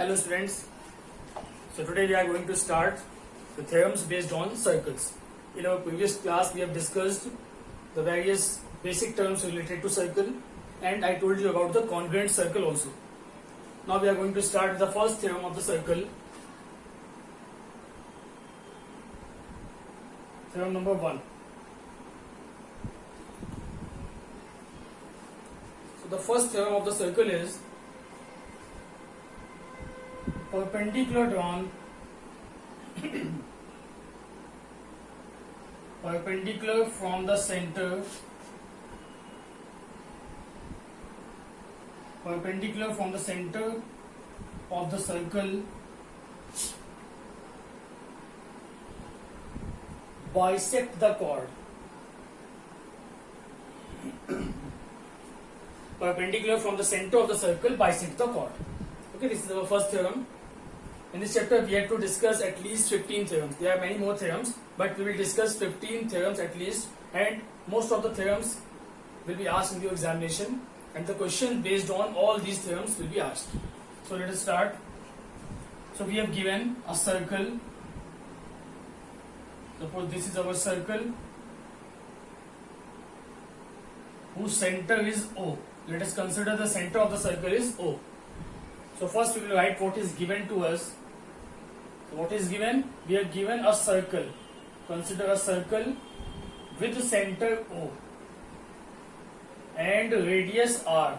Hello students, so today we are going to start the theorems based on circles. In our previous class we have discussed the various basic terms related to circle and I told you about the congruent circle also. Now we are going to start with the first theorem of the circle. Theorem number 1. So the first theorem of the circle is perpendicular drawn perpendicular from the center of the circle bisect the chord. Perpendicular from the center of the circle bisect the chord. Okay, this is our first theorem. In this chapter, we have to discuss at least 15 theorems. There are many more theorems, but we will discuss 15 theorems at least, and most of the theorems will be asked in your examination, and the question based on all these theorems will be asked. So let us start. So we have given a circle. Suppose this is our circle whose center is O. Let us consider the center of the circle is O. So first we will write what is given to us. So what is given? We are given a circle. Consider a circle with center O and radius R.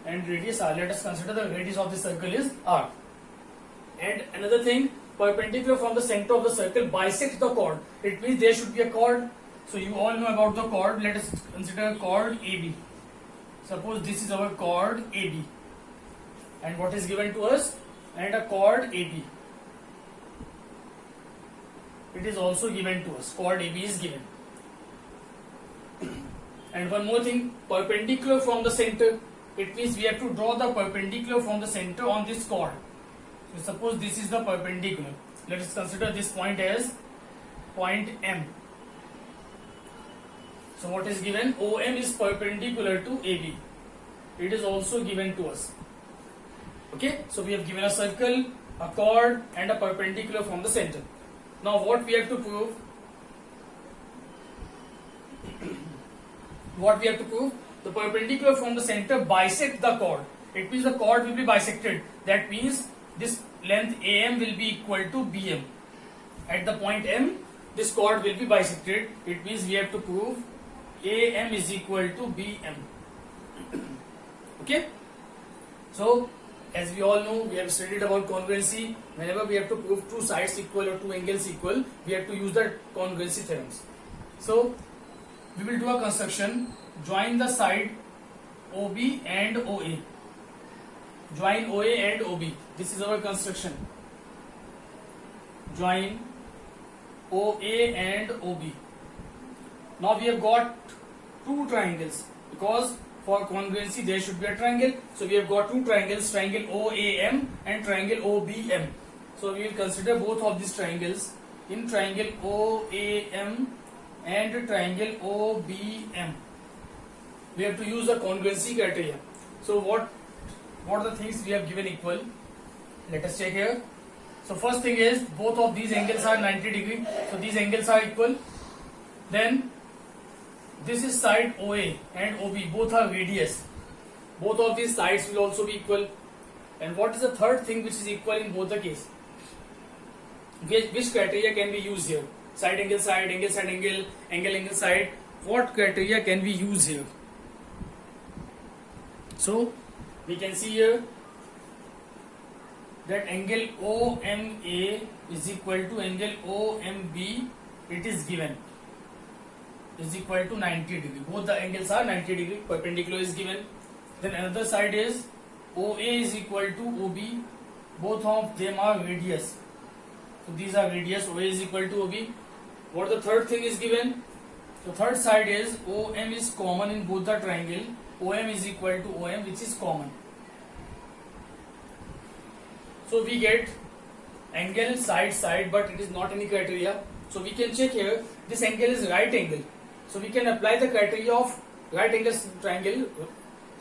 Let us consider the radius of the circle is R. And another thing, perpendicular from the center of the circle bisect the chord. It means there should be a chord. So you all know about the chord. Let us consider a chord AB. Suppose this is our chord AB. And what is given to us? And a chord AB. It is also given to us. Chord AB is given. And one more thing, perpendicular from the center. It means we have to draw the perpendicular from the center on this chord. So suppose this is the perpendicular. Let us consider this point as point M. So what is given? OM is perpendicular to AB. It is also given to us. Okay, so we have given a circle, a chord and a perpendicular from the center. Now what we have to prove? The perpendicular from the center bisect the chord. It means the chord will be bisected. That means this length AM will be equal to BM. At the point M, this chord will be bisected. It means we have to prove AM is equal to BM. Okay, so as we all know, we have studied about congruency. Whenever we have to prove two sides equal or two angles equal, we have to use the congruency theorems. So we will do a construction. Join the side OB and OA. Join OA and OB. This is our construction. Join OA and OB. Now we have got two triangles, because for congruency there should be a triangle. So we have got two triangles, triangle OAM and triangle OBM. So we will consider both of these triangles. In triangle OAM and triangle OBM, we have to use the congruency criteria. So what are the things we have given equal? Let us check here. So first thing is both of these angles are 90 degree. So these angles are equal. Then this is side OA and OB, both are radius. Both of these sides will also be equal. And what is the third thing which is equal in both the case? Which criteria can we use here? Side angle side, angle side angle, angle angle side. What criteria can we use here? So we can see here that angle OMA is equal to angle OMB. It is given is equal to 90 degree. Both the angles are 90 degree. Perpendicular is given. Then another side is OA is equal to OB. Both of them are radius. So these are radius. OA is equal to OB. What the third thing is given? The third side is OM is common in both the triangle. OM is equal to OM, which is common. So we get angle side, but it is not any criteria. So we can check here, this angle is right angle. So we can apply the criteria of right angle triangle,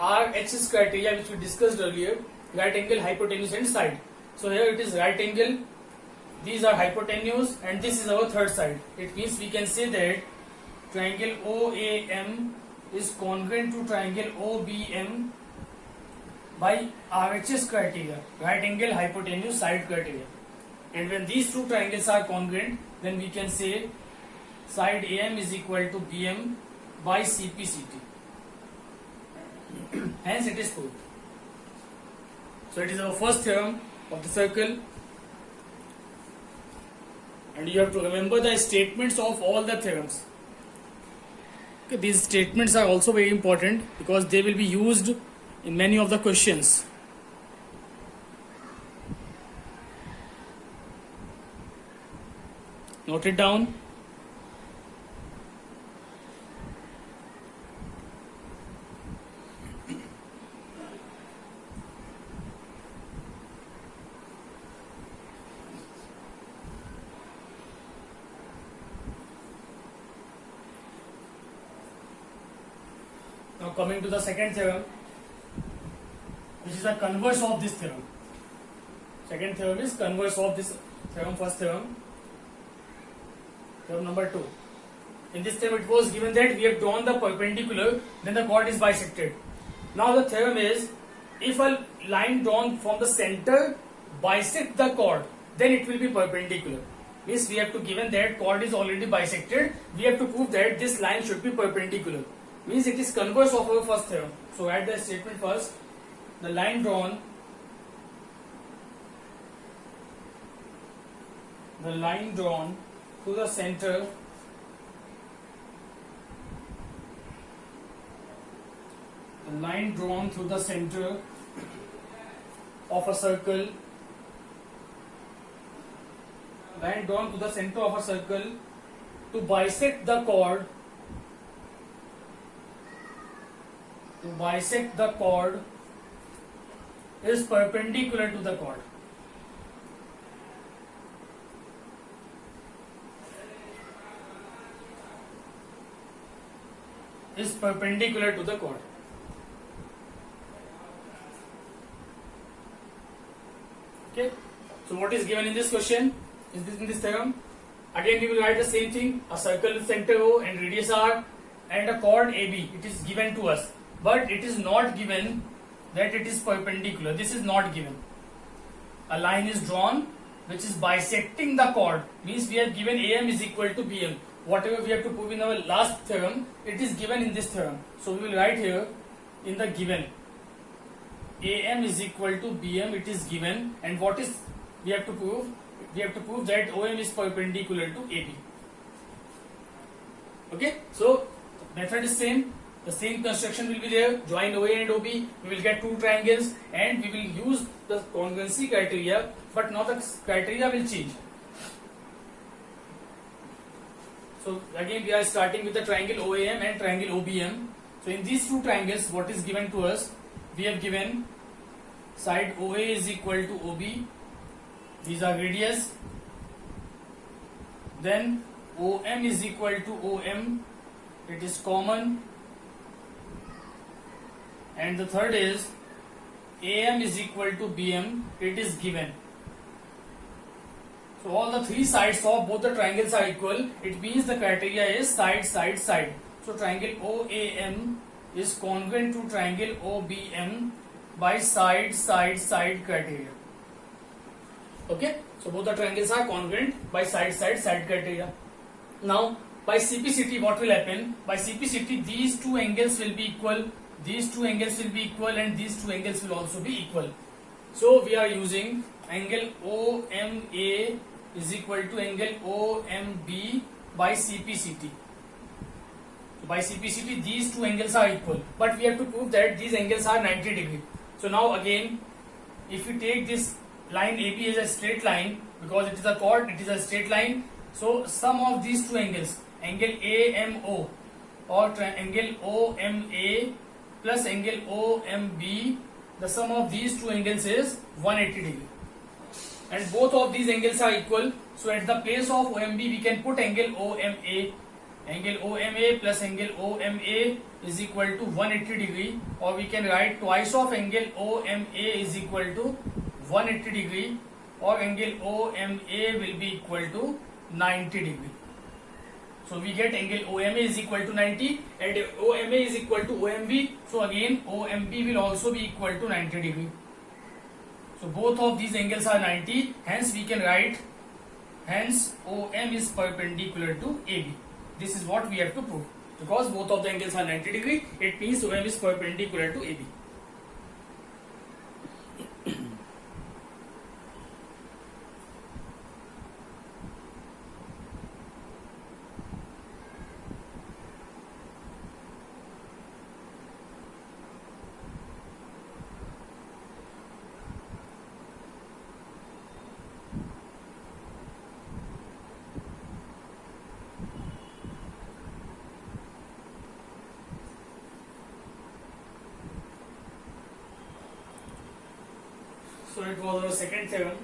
RHS criteria, which we discussed earlier. right angle, hypotenuse and side. So here it is right angle, these are hypotenuse, and this is our third side. It means we can say that triangle OAM is congruent to triangle OBM by RHS criteria, right angle, hypotenuse, side criteria. And when these two triangles are congruent, then we can say side AM is equal to BM by CPCT. Hence it is proved. So it is our first theorem of the circle, and you have to remember the statements of all the theorems. Okay, these statements are also very important because they will be used in many of the questions. Note it down. Now coming to the second theorem, which is the converse of this theorem. Second theorem is converse of this theorem, first theorem. Theorem number 2. In this theorem it was given that we have drawn the perpendicular, then the chord is bisected. Now the theorem is, if a line drawn from the center bisect the chord, then it will be perpendicular. Means we have to, given that chord is already bisected, we have to prove that this line should be perpendicular. Means it is converse of our first theorem. So write the statement first. The line drawn to the center of a circle, to bisect the chord, is perpendicular to the chord. Is perpendicular to the chord. Okay. So what is given in this question? Is this in this theorem? Again we will write the same thing. A circle with center O and radius R and a chord AB. It is given to us, but it is not given that it is perpendicular. This is not given. A line is drawn which is bisecting the chord. Means we have given AM is equal to BM. Whatever we have to prove in our last theorem, it is given in this theorem. So we will write here in the given, AM is equal to BM, it is given, and what is we have to prove? We have to prove that OM is perpendicular to AB. Okay, so the method is same. The same construction will be there. Join OA and OB. We will get two triangles, and we will use the congruency criteria, but now the criteria will change. So again we are starting with the triangle OAM and triangle OBM. So in these two triangles, what is given to us? We have given side OA is equal to OB. These are radius. Then OM is equal to OM. It is common. And the third is AM is equal to BM. It is given. So all the three sides of both the triangles are equal. It means the criteria is side, side, side. So triangle OAM is congruent to triangle OBM by side, side, side criteria. Okay. So both the triangles are congruent by side, side, side criteria. Now by CPCT what will happen? By CPCT these two angles will be equal. These two angles will be equal and these two angles will also be equal. So we are using angle OMA is equal to angle OMB by CPCT. So by CPCT these two angles are equal, but we have to prove that these angles are 90 degree. So now again, if we take this line AB as a straight line, because it is a chord, it is a straight line. So sum of these two angles, angle AMO or angle OMA plus angle OMB, the sum of these two angles is 180 degree. And both of these angles are equal. So at the place of OMB we can put angle OMA. angle OMA plus angle OMA is equal to 180 degree, or we can write twice of angle OMA is equal to 180 degree, or angle OMA will be equal to 90 degree. So we get angle OMA is equal to 90 and OMA is equal to OMB. So again OMB will also be equal to 90 degree. So both of these angles are 90. Hence we can write, hence OM is perpendicular to AB. This is what we have to prove. Because both of the angles are 90 degree, it means OM is perpendicular to AB. So it was our second theorem.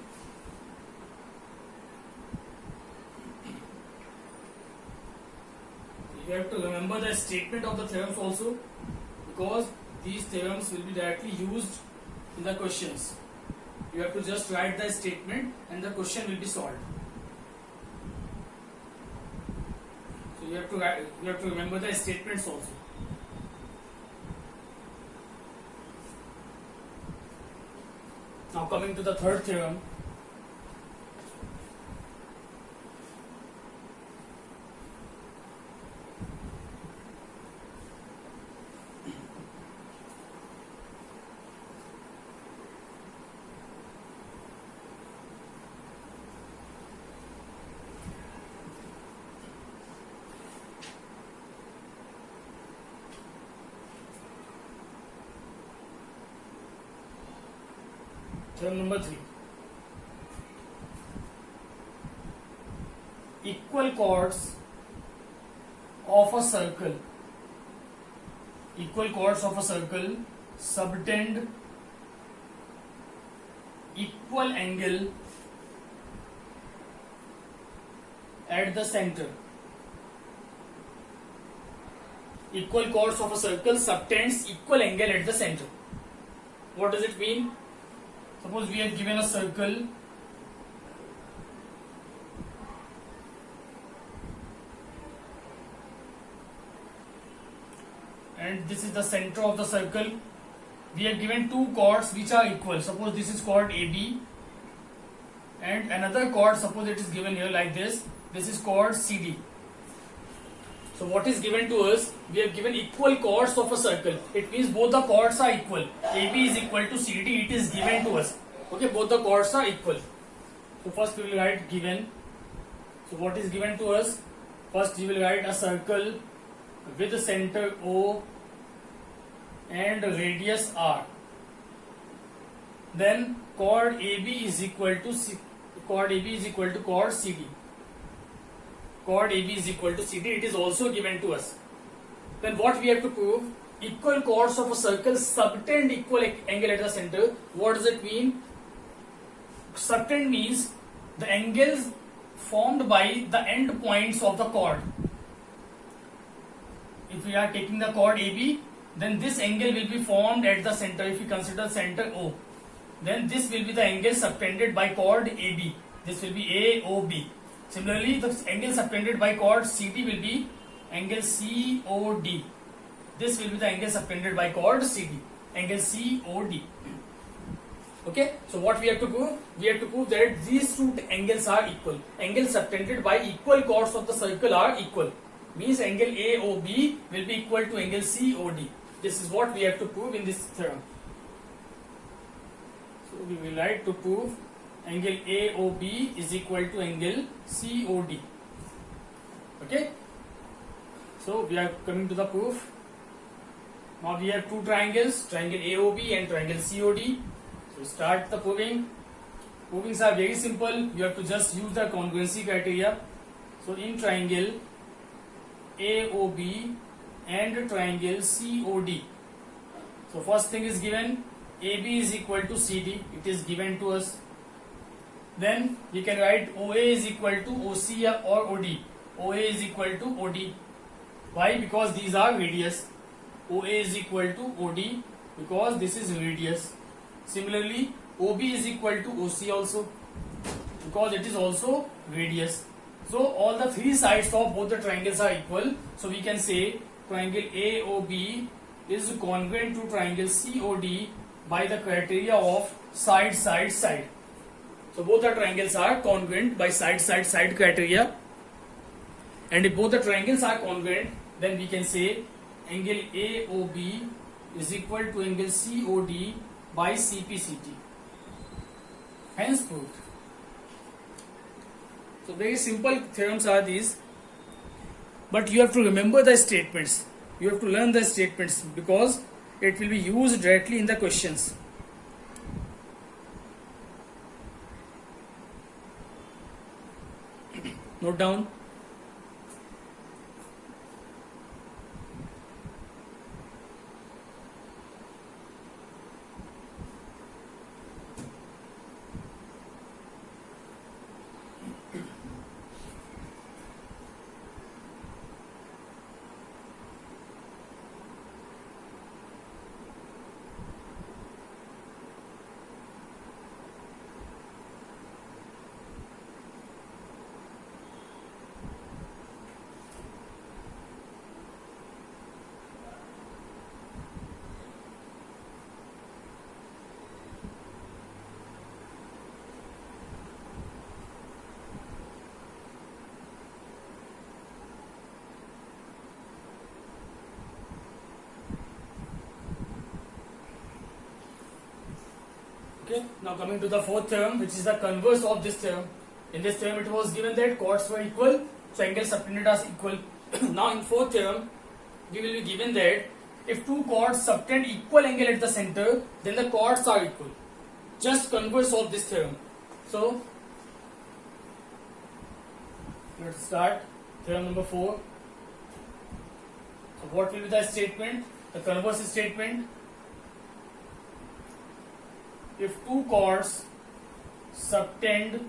You have to remember the statement of the theorems also, because these theorems will be directly used in the questions. You have to just write the statement and the question will be solved. So you have to remember the statements also. Now coming to the third theorem. Theorem number 3. Equal chords of a circle. Equal chords of a circle subtend equal angle at the center. Equal chords of a circle subtends equal angle at the center. What does it mean? Suppose we have given a circle and this is the center of the circle. We have given two chords which are equal. Suppose this is chord AB and another chord, suppose it is given here like this. This is chord CD. So what is given to us? We have given equal chords of a circle. It means both the chords are equal. AB is equal to CD. It is given to us. Okay, both the chords are equal. So first we will write given. So what is given to us? First we will write a circle with the center O and radius R. Then chord AB is equal to chord CD. Chord AB is equal to CD. It is also given to us. Then what we have to prove? Equal chords of a circle subtend equal angle at the center. What does it mean? Subtend means the angles formed by the end points of the chord. If we are taking the chord AB, then this angle will be formed at the center. If we consider center O, then this will be the angle subtended by chord AB. This will be AOB. Similarly, the angle subtended by chord CD will be angle COD. This will be the angle subtended by chord CD, angle COD. Okay, so what we have to prove? We have to prove that these two angles are equal. Angles subtended by equal chords of the circle are equal. Means angle AOB will be equal to angle COD. This is what we have to prove in this theorem. So we will write to prove angle AOB is equal to angle COD. Okay. So we are coming to the proof. Now we have two triangles, triangle AOB and triangle COD. So start the proving. Provings are very simple. You have to just use the congruency criteria. So in triangle AOB and triangle COD. So first thing is given, AB is equal to CD. It is given to us. Then we can write OA is equal to OC or OD. OA is equal to OD. Why? Because these are radius. OA is equal to OD because this is radius. Similarly, OB is equal to OC also because it is also radius. So all the three sides of both the triangles are equal. So we can say triangle AOB is congruent to triangle COD by the criteria of side, side, side. So both the triangles are congruent by side, side, side criteria. And if both the triangles are congruent, then we can say angle AOB is equal to angle COD by CPCT. Hence proved. So very simple theorems are these, but you have to remember the statements. You have to learn the statements because it will be used directly in the questions. Note down. Okay, now coming to the fourth theorem, which is the converse of this theorem. In this theorem, it was given that chords were equal, so angles subtended are equal. Now in fourth theorem, we will be given that if two chords subtend equal angle at the center, then the chords are equal. Just converse of this theorem. So let's start theorem number 4. So what will be the statement? The converse statement. If two chords subtend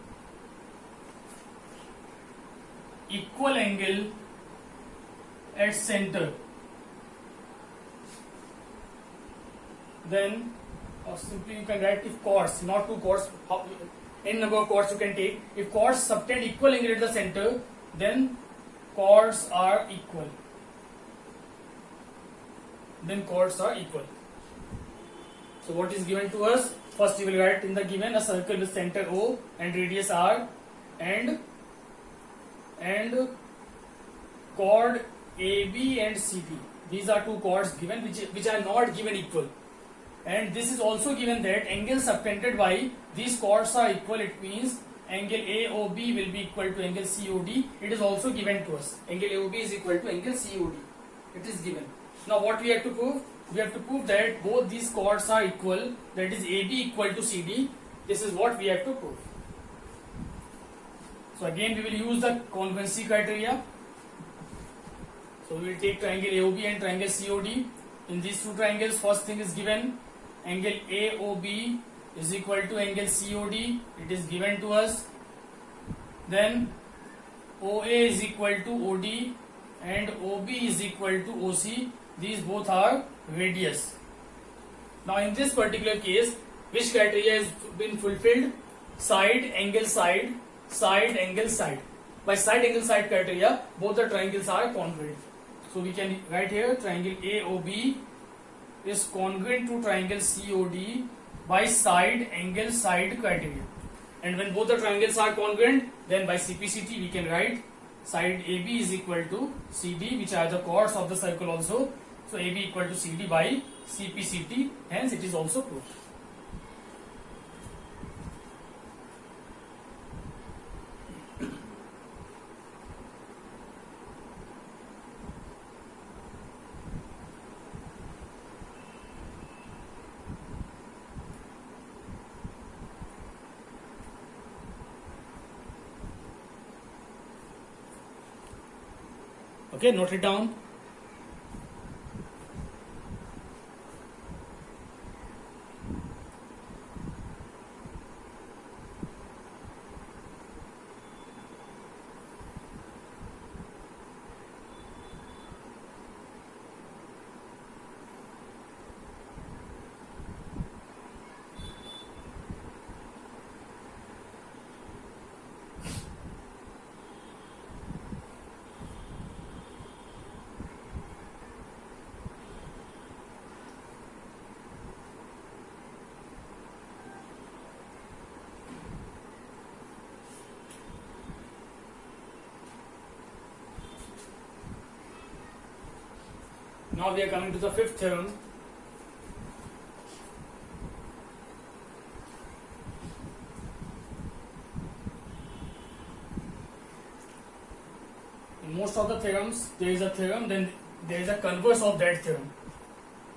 equal angle at center, then or simply you can write if chords, not two chords, n number of chords you can take. If chords subtend equal angle at the center, then chords are equal. Then chords are equal. So what is given to us? First we will write in the given a circle with center O and radius R and chord AB and CD. These are two chords given which are not given equal. And this is also given that angles subtended by these chords are equal. It means angle AOB will be equal to angle COD. It is also given to us. Angle AOB is equal to angle COD. It is given. Now what we have to prove? We have to prove that both these chords are equal, that is AB equal to CD. This is what we have to prove. So again we will use the congruency criteria. So we will take triangle AOB and triangle COD. In these two triangles, first thing is given angle AOB is equal to angle COD. It is given to us. Then OA is equal to OD and OB is equal to OC. These both are radius. Now in this particular case, which criteria has been fulfilled? Side, angle, side, side, angle, side. By side, angle, side criteria, both the triangles are congruent. So we can write here triangle AOB is congruent to triangle COD by side, angle, side criteria. And when both the triangles are congruent, then by CPCT we can write side AB is equal to CD, which are the chords of the circle also. So AB equal to CD by CPCT, hence it is also proved. Okay, note it down. Now we are coming to the fifth theorem. In most of the theorems, there is a theorem, then there is a converse of that theorem.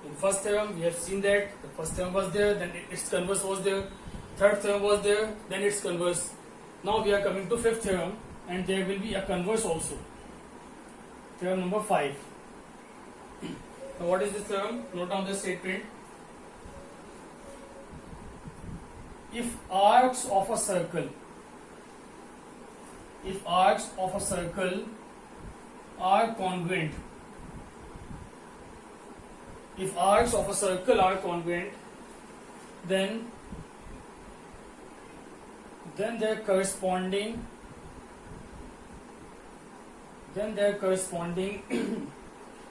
In first theorem, we have seen that the first theorem was there, then its converse was there. Third theorem was there, then its converse. Now we are coming to fifth theorem, and there will be a converse also. Theorem number 5. Now what is this theorem? Note down this statement. If arcs of a circle are congruent, then their corresponding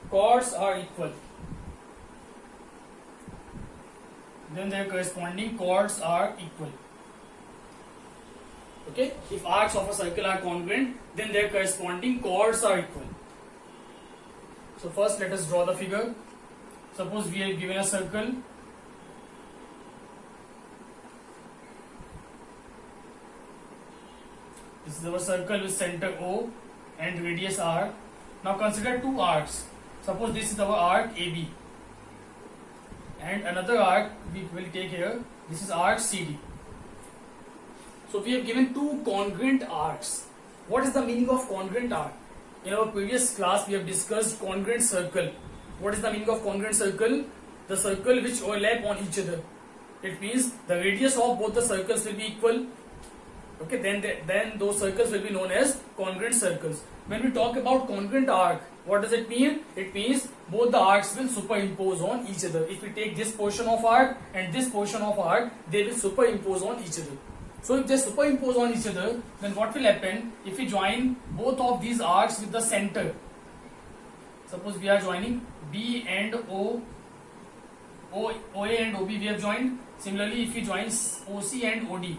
chords are equal. Okay, if arcs of a circle are congruent, then their corresponding chords are equal. So first let us draw the figure. Suppose we are given a circle. This is our circle with center O and radius R. Now consider two arcs. Suppose this is our arc AB, and another arc we will take here. This is arc CD. So we have given two congruent arcs. What is the meaning of congruent arc? In our previous class we have discussed congruent circle. What is the meaning of congruent circle? The circle which overlap on each other. It means the radius of both the circles will be equal. Okay, then those circles will be known as congruent circles. When we talk about congruent arc, what does it mean? It means both the arcs will superimpose on each other. If we take this portion of arc and this portion of arc, they will superimpose on each other. So if they superimpose on each other, then what will happen? If we join both of these arcs with the center, suppose we are joining B and OA and OB we have joined. Similarly, if we join OC and OD.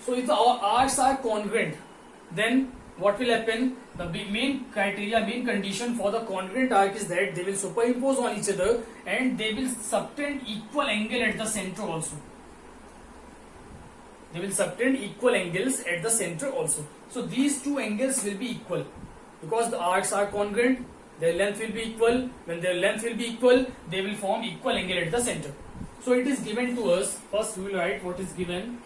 So if the arcs are congruent, then what will happen? The main condition for the congruent arc is that they will superimpose on each other and they will subtend equal angle at the center also. So these two angles will be equal because the arcs are congruent. Their length will be equal. When their length will be equal, they will form equal angle at the center. So it is given to us. First we will write what is given.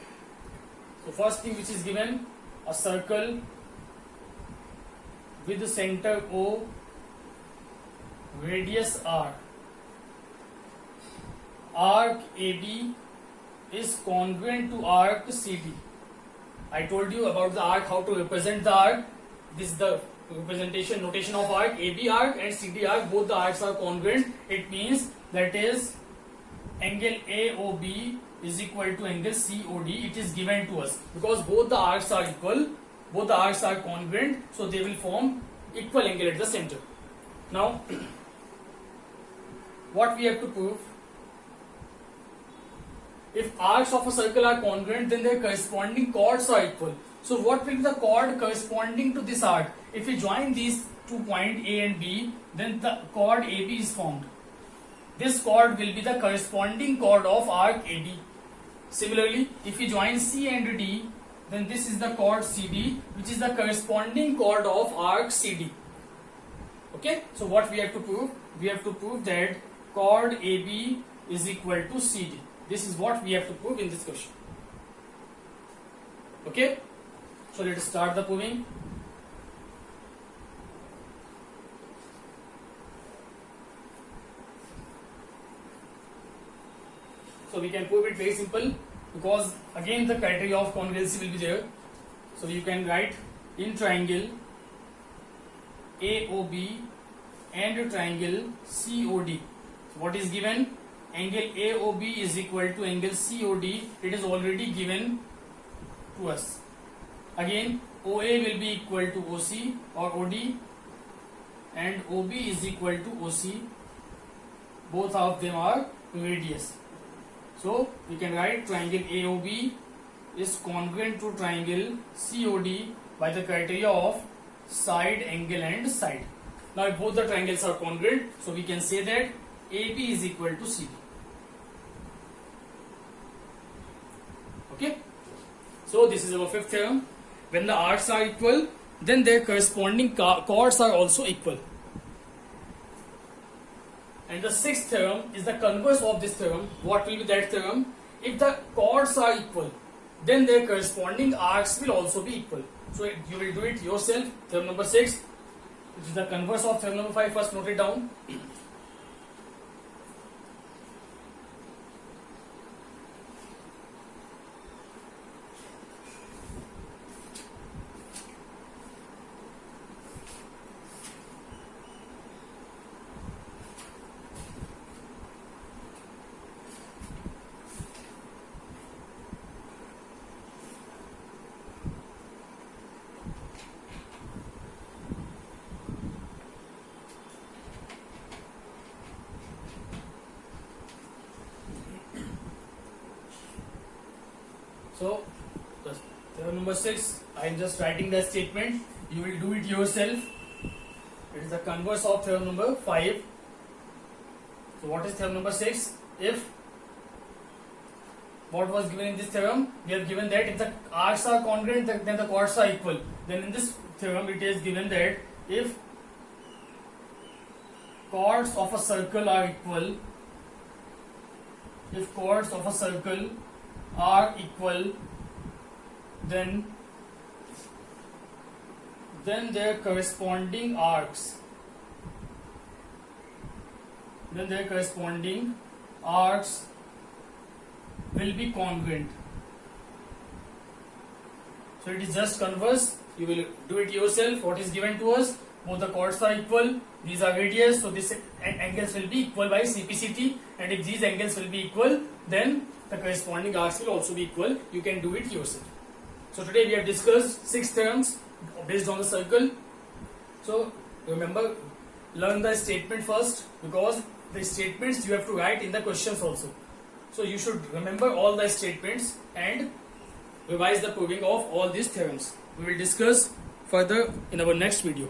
So first thing which is given, a circle with the center O, radius R. Arc AB is congruent to arc CD. I told you about the arc, how to represent the arc. This is the notation of arc. AB arc and CD arc, both the arcs are congruent. It means that is angle AOB is equal to angle COD. It is given to us because both the arcs are equal, both the arcs are congruent, so they will form equal angle at the center. Now what we have to prove? If arcs of a circle are congruent, then their corresponding chords are equal. So what will be the chord corresponding to this arc? If we join these 2 points A and B, then the chord AB is formed. This chord will be the corresponding chord of arc AD. Similarly, if we join C and D, then this is the chord CD, which is the corresponding chord of arc CD. Okay, so what we have to prove? We have to prove that chord AB is equal to CD. This is what we have to prove in this question. Okay, so let us start the proving. So we can prove it very simple because again the criteria of congruency will be there. So you can write in triangle AOB and triangle COD. So what is given? Angle AOB is equal to angle COD. It is already given to us. Again OA will be equal to OC or OD and OB is equal to OC. Both of them are radius. So we can write triangle AOB is congruent to triangle COD by the criteria of side, angle and side. Now if both the triangles are congruent, so we can say that AB is equal to CD. Okay. So this is our fifth theorem. When the arcs are equal, then their corresponding chords are also equal. And the sixth theorem is the converse of this theorem. What will be that theorem? If the chords are equal, then their corresponding arcs will also be equal. So you will do it yourself. Theorem number 6, which is the converse of theorem number 5. First note it down. So, theorem number 6, I am just writing the statement. You will do it yourself. It is the converse of theorem number 5. So, what is theorem number 6? If what was given in this theorem, we have given that if the arcs are congruent, then the chords are equal. Then in this theorem, it is given that if chords of a circle are equal, if chords of a circle are equal, then their corresponding arcs will be congruent. So it is just converse. You will do it yourself. What is given to us? Both the chords are equal. These are radius, so this angles will be equal by CPCT. And if these angles will be equal, then the corresponding arcs will also be equal. You can do it yourself. So today we have discussed 6 theorems based on the circle. So remember, learn the statement first, because the statements you have to write in the questions also. So you should remember all the statements and revise the proving of all these theorems. We will discuss further in our next video.